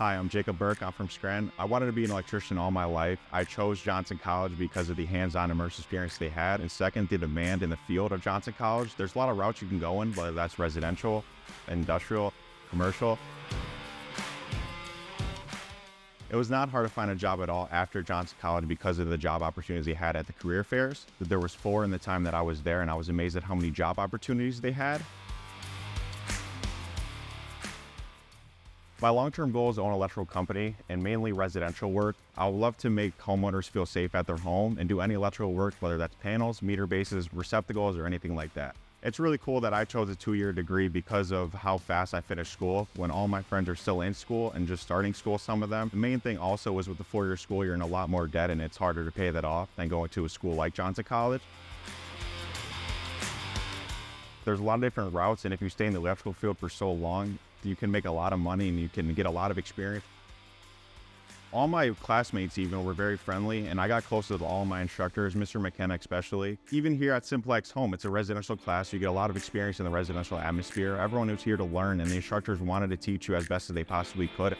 Hi, I'm Jacob Burke. I'm from Scranton. I wanted to be an electrician all my life. I chose Johnson College because of the hands-on immersive experience they had, and second, the demand in the field of Johnson College. There's a lot of routes you can go in, whether that's residential, industrial, commercial. It was not hard to find a job at all after Johnson College because of the job opportunities they had at the career fairs. There was 4 in the time that I was there, and I was amazed at how many job opportunities they had. My long-term goal is to own an electrical company and mainly residential work. I would love to make homeowners feel safe at their home and do any electrical work, whether that's panels, meter bases, receptacles, or anything like that. It's really cool that I chose a 2-year degree because of how fast I finished school when all my friends are still in school and just starting school, some of them. The main thing also is with the 4-year school, you're in a lot more debt and it's harder to pay that off than going to a school like Johnson College. There's a lot of different routes, and if you stay in the electrical field for so long, you can make a lot of money and you can get a lot of experience. All my classmates even were very friendly, and I got close with all my instructors, Mr. McKenna especially. Even here at Simplex Home, it's a residential class. You get a lot of experience in the residential atmosphere. Everyone was here to learn, and the instructors wanted to teach you as best as they possibly could.